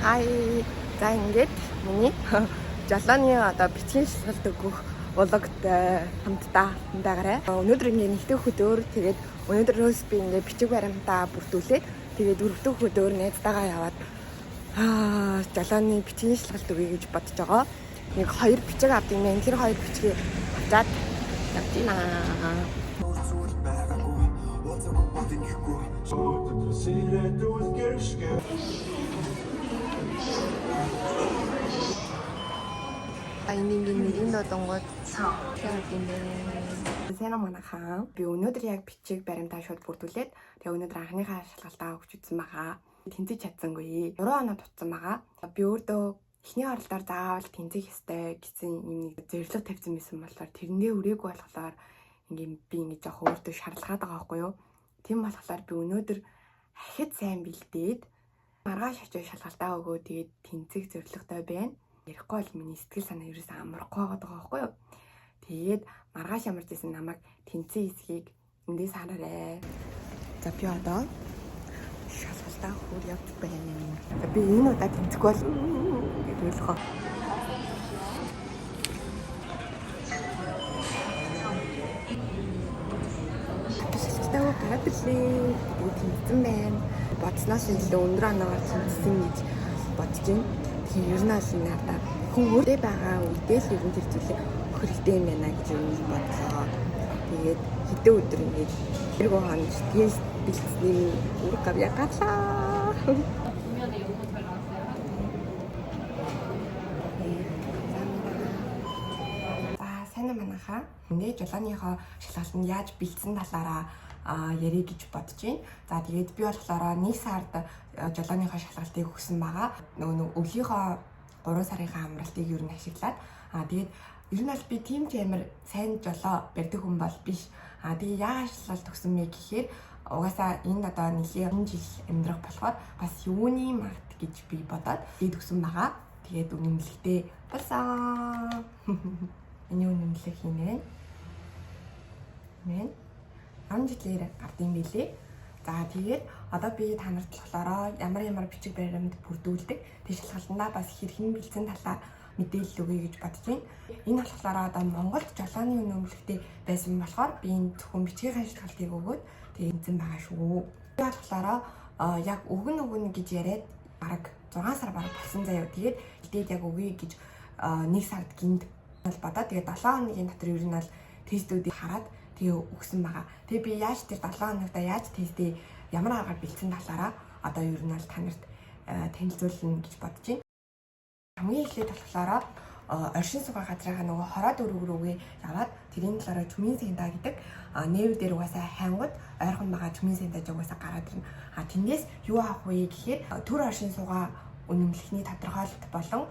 Хай. За ингээд миний жолооны одоо бичгийн шалгалт өгөх влогт хамтдаа байгаарай. Өнөөдөр ингээд нэгдэх өдөр тэгээд өнөөдрөөс би ингээд бичиг баримтаа бүрдүүлээд тэгээд өргөдөх өдөр найзтайгаа яваад жолооны бичгийн шалгалт өгье гэж бодож байгаа. Нэг 2 бичиг авдیں۔ Тэр 2 бичгийг авчаад явдیں۔ Энийг додонгод сайн манайхаа би өнөөдөр яг бичиг баримтаа шууд бүрдүүлээд тэгээ өнөөдөр анхныхаа шалгалтаа өгч үзсэн байгаа. Тэнцэж чадсангүй. 3 хоног тутсан байгаа. Би өөрөө эхний оролдоор заавал тэнцэх ёстой гэсэн юм нэг зорилго тавьсан байсан болохоор тэрэндээ үрээгүй болохоор ингээм би ингэж яг өөртөө шаардлагатай байгаа байхгүй юу. Тийм болохоор би өнөөдөр ахид сайн бэлдээд маргааш очиж шалгалтаа өгөө тэгээд тэнцэх зорилготой байна. Ярихгүй бол миний сэтгэл санаа ерөөсөө амархгүй байгаа байхгүй юу. Тэгээд маргааш ямар ч гэсэн намайг тэнцэн хэсгийг эндээс хараарай. За би одоо шалгалтаа хөр явж байна. Би энэ удаа тэнцэхгүй бол гэж ойлгоо. Шалгалтаа гараад ирлээ. Би тэнцэн байна. Бодсноос илүү өндөр оноор тэнцсэн гэж бодож байна. Тэгэхээр ер нь аль надад хүн өөрөө байгаа үедээ л ер нь тэр зүйлээ хэрэгтэй юм байна гэж бодлоо. Тэгээд хэдэн өдөр ингэж тэр гоохонд тийм бэлтгэсний үрг авья гатлаа. За сайн манайхаа ингээ жолооныхоо шалгалтанд яаж бэлдсэн талаараа ярих гэж бодож байна. За тэгээд би болохоор 1 сард жолооныхоо шалгалтыг өгсөн байгаа. Нөгөө өглийнхөө 3 сарынхаа амралтыг ер нь ашиглаад тэгээд ер нь аль би тийм ч амар сайн жолоо барьдаг хүн бол биш. Тэгээд яагаад шалгалт өгсөн бэ гэхээр угаасаа энэ одоо нэлийн жил амьдрах болохоор бас юуны магт гэж би бодоод ийд өгсөн байгаа. Тэгээд үнэмлэхтэй болсон. Миний үнэмлэх хийнэ. Мэн 10 жилээр гардыг билээ. За тэгээд одоо би та нарт болохоор ямар бичиг баримт бүрдүүлдэг тэг шалгалтандаа бас хэрхэн бэлдсэн талаар мэдээлэл өгье гэж бодож байна. Энэ болохоор одоо Монголд жолооны үнэмлэхтэй байсан болохоор би энэ зөвхөн бичгийн шалгалтыг өгөөд тэг эзэн байгаа шүү. Би болохоор яг өгнө гэж яриад бараг 6 сар бараг болсон заяа. Тэгээд яг өгье гэж 1 сард гинт бодоод тэгээд 7 хоногийн дотор ер нь бол тестүүдийг хараад тэгээ өгсөн байгаа. Тэгээ би яаж тэр 7 хоногта яаж тестээ ямар аргаар бэлдсэн талаараа одоо ер нь та нарт танилцуулна гэж бодож байна. Хамгийн эхлээд болохоор оршин суугаа газрынхаа нөгөө хороод өрөг рүүгээ яваад тэрийн талаараа чүмийн сэнда гэдэг нээв дээр угаасаа хайнгууд ойрхон байгаа чүмийн сэнда угаасаа гараад ирнэ. Тэндээс юу авах вэ гэхээр төр оршин суугаа үнэмлэхний тодорхойлолт болон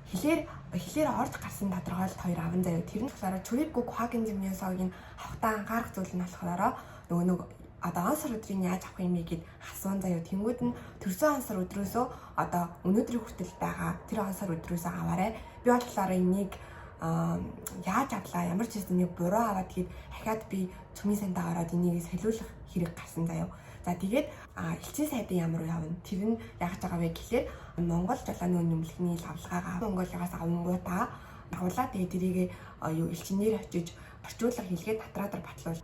хэлээр орж гарсан тодорхойлолт 2 аван заяа. Тэр нь болохоор чүрэггүй Quagin Zimniosog-ийн хавтаа анхаарах зүйл нь болохоор нөгөө одоо ансар өдрийг яаж авах юм бэ гэд асуун заяа. Тэнгүүд нь төрсөн ансар өдрөөсөө одоо өнөөдрийн хүртэл байгаа тэр ансар өдрөөсөө аваарай. Би болохоор энийг яаж авлаа, ямар ч зүйл нэг буруу аваад тэгээд дахиад би чүмийн сандаа ороод энийг солиулах хэрэг гарсан заяа. За тэгээд элчин сайдын ямар явна. Тэр нь яах байгаа вэ гэхээр Монгол жолооны үнэмлэхний лавлгаагаа Монголоос авангуудаа агуулаа. Тэгээд тэрийг элчинээр очиж орчуулга хийлгээд татраадар батлуул.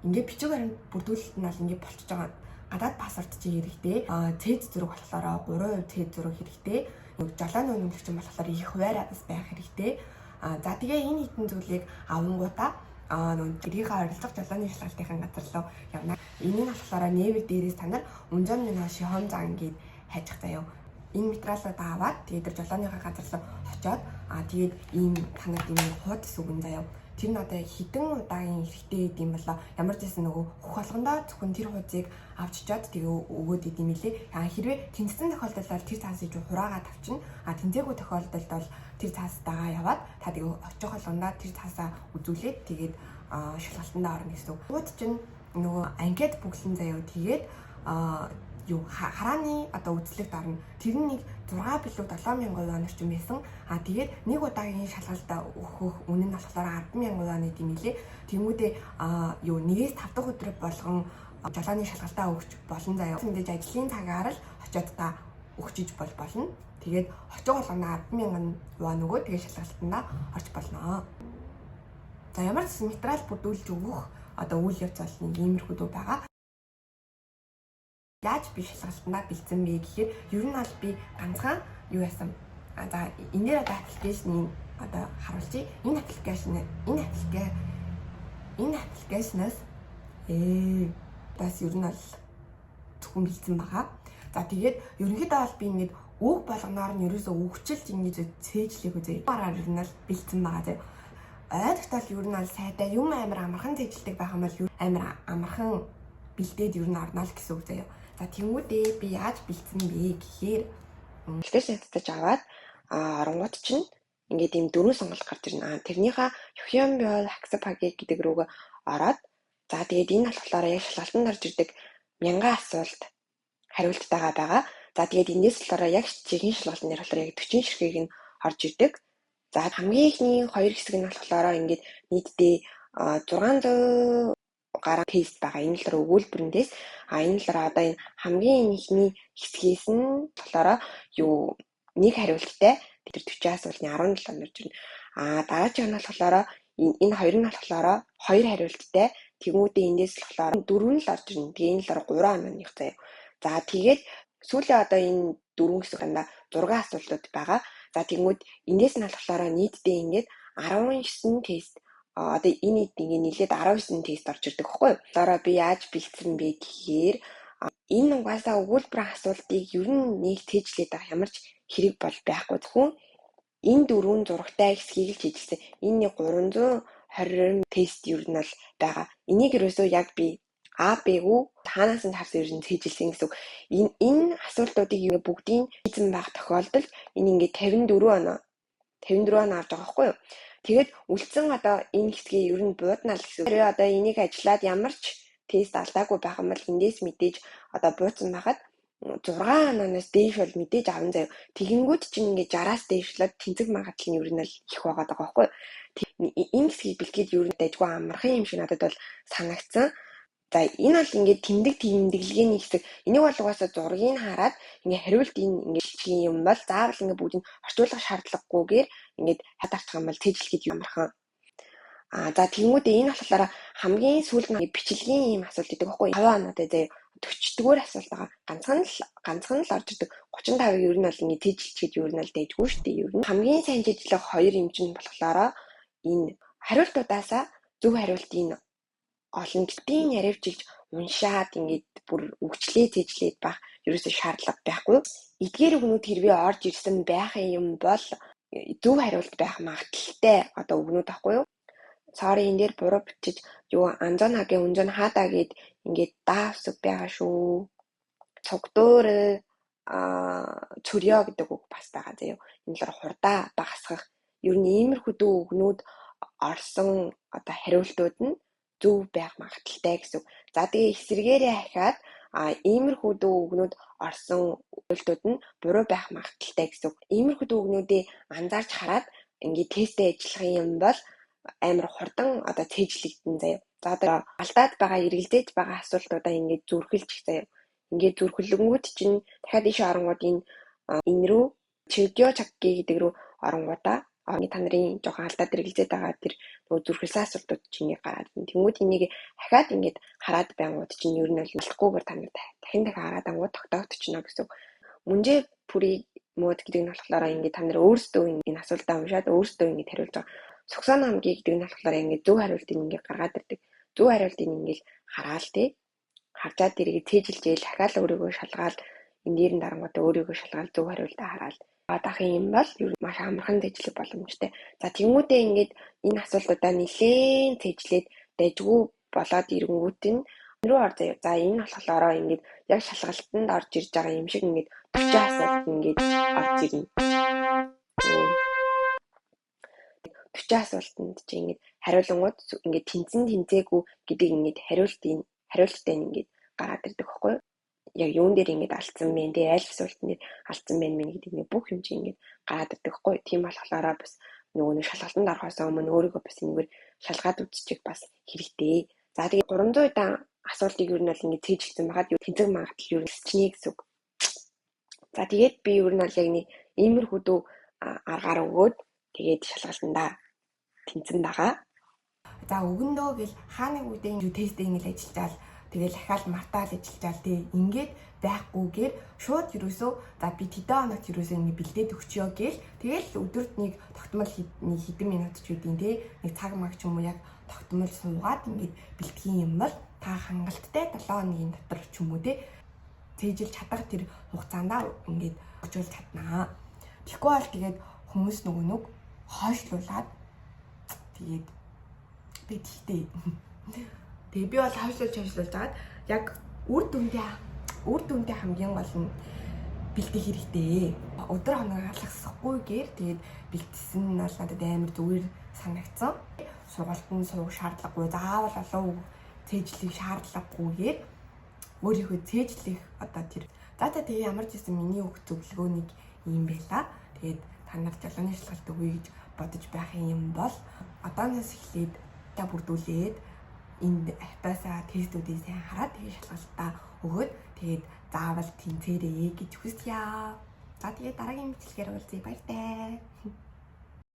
Ингээ бичиг баримт бүрдүүлэлт нь бол ингээ болчихж байгаа. Гадаад паспорт чи хэрэгтэй. Цэд зураг болохоор 3% цэд зураг хэрэгтэй. Жолооны үнэмлэгч болохоор их хуваараа бас байх хэрэгтэй. За тэгээ энэ хэдэн зүйлийг авангуудаа тэрийнхээ оролцох жолооны шалгалтын газар руу явна. Энийг болохоор нээвэр дээрээс та нар унжааны шихон зан гээд хайчих заяа. Энэ материалуудаа аваад тэгээд тэр жолооныхаа газар руу очиод тэгээд ийм та нарт ийм хуудас өгөн заяа. Тэр нь одоо хідэн удаагийн хэрэгтэй гэдэм болоо ямар ч байсан нөгөө хөх болгондоо зөвхөн тэр хуудсыг авч чад тэгээ өгөөд идэм билээ. Хэрвээ тэнцсэн тохиолдолд бол тэр цаасыг хураагаад авчна. Тэнцээгүй тохиолдолд бол тэр цаастайгаа яваад та тэгээ очих болгондоо тэр цаасаа үзүүлээд тэгээд шалгалтандаа орно гэсэн үг. Хууд чинь нөгөө анкет бүглэн заяа. Тэгээд харааны одоо үзлэгт орно. Тэр нь нэг 6 билүү 7000 оноор ч юм байсан. Тэгээд нэг удаагийн шалгалтаа өгөх үнэ нь болохоор 100000 оны димэлээ. Тэмүүдээ 1-5 дахь өдөр болгон жолооны шалгалтаа өгч болон заяа. Мэдээж ажлын цагаар л очиод та өгчиж болно. Тэгээд хочин болгоноо 10,000 вон өгөө тэгээд шалгалтандаа орж болно. За ямар ч материал бүрдүүлж өгөх одоо үйл явц бол иймэрхүү дүү байгаа. Яаж би шалгалтандаа бэлдсэн бэ гэхээр ер нь бол би ганцхан юу яасан. За энээр одоо аппликейшнийг одоо харуулчих. Энэ аппликейшнээс бас ер нь бол зөвхөн бэлдсэн байгаа. За тэгээд ерөнхийдөө бол би ингээд үг болгоноор нь ерөөсөө үгчилж ингэж цээжлэх үзье. Бараар ер нь бол бэлдсэн байгаа зэ. Ойдогтол ер нь бол сайдаа юм амар амархан цээжлдэг байх юм бол амар амархан бэлдээд ер нь орно л гэсэн үг заяа. За тэнгүүдээ би яаж бэлдсэн бэ гэхээр аппликейшн татаж аваад оронгууд чинь ингээд ийм 4 сонголт гарч ирнэ. Тэрнийхээ Hyunbyul Haksapagi гэдэг рүүгээ ороод за тэгээд энэ болохоор яг шалгалтанд орж ирдэг 1000 асуулт хариулттайгаа байгаа. За тэгээд эндээс болохоор яг чихийн шалгалтын дээр болохоор яг 40 ширхэг нь орж ирдэг. За хамгийн ихний 2 хэсэг нь болохоор ингээд нийтдээ 600 гаруй тест байгаа. Энэ болохоор өгүүлбэрнээс энэ болохоор одоо энэ хамгийн ихний хэсгээс нь болохоор юу нэг хариулттай тэр 40 асуултны 17 орж ирнэ. Дараагийн нь болохоор энэ хоёр нь болохоор 2 хариулттай. Тэгмүүдээ эндээс болохоор 4 нь л орж ирнэ. Тэгээ энэ болохоор 3 ононых заяа. За тэгээд сүүлийн одоо энэ 4 хэсэг дандаа 6 асуултууд байгаа. За тэгмүүд эндээс нь болохоор нийтдээ ингээд 19 тест одоо энэ ингээд нийлээд 19 тест орж ирдэг байхгүй юу? Дараа би яаж бэлдсэн бэ гэхээр энэ угаасаа өгүүлбэрийн асуултыг ер нь нэг цээжлээд байгаа ямар ч хэрэг бол байхгүй. Зөвхөн энэ 4 зурагтай хэсгийг л цээжилсэн. Энэ 320 тест ер нь бол байгаа. Энийг ерөөсөө яг би Б-г таанаас нь харсан ер нь цээжилсэн гэсэн үг. Энэ асуултуудыг бүгдийг хийсэн байх тохиолдолд энэ ингээд 54 оноо авч байгаа байхгүй юу? Тэгээд үлдсэн одоо энэ хэсгийг ер нь бууднаа л гэсэн. Тэр одоо энийг ажиллаад ямар ч тест алдаагүй байх юм бол эндээс мэдээж одоо буудсан байхад 6 оноос дээш бол мэдээж аван заяа. Тэгэнгүүт чинь ингээд 60-аас дээшлээд тэнцэг магадлал нь ер нь л их байгаа даа байхгүй юу? Энэ хэсгийг бэлтгээд ер нь дайггүй амархан юм шиг надад бол санагдсан. За энэ бол ингээд тэмдэглэгээний хэсэг. Энийг бол угаасаа зургийг хараад ингээд хариулт ингээд юм бол заавал ингээд бүгдийг орчуулах шаардлагагүйгээр ингээд хадгалах юм бол цээжлэхэд ямархан. За тэгмүүдээ энэ болохоор хамгийн сүүлд нь бичлэгийн ийм асуулт гэдэг байхгүй юу? 50 оноотой заяа 40-дгээр асуулт байгаа. Ганцхан л орж ирдэг. 35-ыг ер нь бол ингээд цээжлэхэд ер нь л дайггүй шүү дээ. Ер нь хамгийн сайн цээжлэх 2 юм чинь болохоор энэ хариултуудаасаа зөв хариултыг олон гэдгийг яривжилж уншаад ингээд бүр өгчлээ цээжлээд байх ерөөсөө шаардлага байхгүй. Эдгээр өгнүүд хэрвээ орж ирсэн байх юм бол зөв хариулт байх магадaltaй одоо өгнүүд байхгүй юу? Sorry энэ дээр буруу бичиж анзонагийн үнзон хаадаа гэд ингээд даавсаг байгаа шүү. Цогдуур чөрё гэдэг үг бас байгаа заяа. Энэ л хурдаа багасгах ер нь иймэрхүү өгнүүд орсон одоо хариултууд нь зөв байх магадaltaй гэсэн. За тэгээ эсвэргээрээ хахаад иймэрхүү өгнүүд орсон үйлдэлүүд нь буруу байх магадaltaй гэсэн. Иймэрхүү өгнүүдээ анзаарч хараад ингээд тестээ ажиллах юм бол амар хурдан одоо цээжлэгдэн заяа. За одоо алдаад байгаа эргэлзээж байгаа асуултуудаа ингээд зүрхэлж их заяа. Ингээд зүрхлэнгүүд чинь дахиад ийшээ оронгууд энэ рүү чидё чакки гэдэг рүү оронгуудаа та нарын жоохон алдаад эргэлзээд байгаа тэр нөгөө зүрхэлсэн асуултууд чинь гараад байна. Тэнгүүд энийг дахиад ингээд хараад байнгут чинь ер нь болохгүйгээр та нар дахин хараад ангууд тогтоогдчихно гэсэн. Мөнжээ бүрий мод гэдэг нь болохоор ингээд та нар өөрсдөө энэ асуултаа уншаад өөрсдөө ингээд хариулж байгаа. Сугсан намгийн гэдэг нь болохоор ингээд зөв хариултыг ингээд гаргаад ирдэг. Зөв хариултыг ингээд хараал тий. Харжаад тэрийг цээжилжээл дахиад өөрийгөө шалгаал энэ дээр нь дарангуудаа өөрийгөө шалгаал зөв хариултаа хараал. Бадах юм бол ер нь маш амархан цээжлэх боломжтой. За тэгмүүдээ ингээд энэ асуултуудаа нэлээд цээжлээд дайггүй болоод ирэнгүүт нь рүү ор заяа. За энэ болохоор ингээд яг шалгалтанд орж ирж байгаа юм шиг ингээд 40 асуулт ингээд орж ирнэ. 40 асуултанд чи ингээд хариулангууд ингээд тэнцээгүй гэдгийг ингээд хариулттай ингээд гараад ирдэг байхгүй юу? Яг юун дээр ингээд алдсан бэ? Тэгээ аль асуултанд алдсан бэ гэдэг нэг бүх юм чинь ингээд гараад ирдэг байхгүй юу? Тийм болохоор бас нөгөө нэг шалгалтанд орохоос өмнө өөрийгөө бас энэгээр шалгаад үзчих бас хэрэгтэй. За тэгээ 300 удаа асуултыг ер нь бол ингээд цээжилсэн байгаад тэнцэг магадлал ер нь өсчихнэ гэсэн үг. За тэгээд би ер нь бол яг нэг Иймэрхүү дүү аргаар өгөөд тэгээд шалгалтандаа тэнцэн байгаа. За өгөндөө гэл хааны үедээ тест ингээл ажиллаж тэгэл ахаал мартаал ажиллаж тий ингээд байхгүйгээр шууд юусоо за би тэдэн хоногт юусоо ингэ бэлдээд өгчөө гэл тэгэл өдөрт нэг тогтмол хэдэн минут ч үдин тий нэг цаг маг ч юм уу яг тогтмол суугаад ингээд бэлтгэхийн юм бол та хангалттай 7 хоногийн дотор ч юм уу тий цээжил чадах тэр хугацаанд ингээд өгчүүл чаднаа. Тэгэхгүй бол тэгээд хүмүүс нөгөө хойшлуулад тэгээд бидтэй. Тэгээ би бол хойшлуулж жагаад яг үр дүндээ хамгийн гол нь бэлтгэх хэрэгтэй. Өдөр хоног алгасахгүйгээр тэгээд бэлтгэсэн нь бол надад амар зүгээр санагдсан. Сургалтанд суух шаардлагагүй, заавал олон цээжлэх шаардлагагүйгээр өөрийнхөө цээжлэх одоо тэр. За тэгээ ямар ч юм миний өгөх зөвлөгөөнийг юм байла. Тэгээд та нарт жалганы шалгалт өгье гэж бодож байх юм бол одооноос эхлээд та бүрдүүлээд энд аппасаа тестүүдийг сайн хараад тэгээ шалгалтаа өгөөд тэгээд заавал тэнцээрээ гэж хүсье. За тэгээ дараагийн бичлэгээр уулзъя. Баяртай.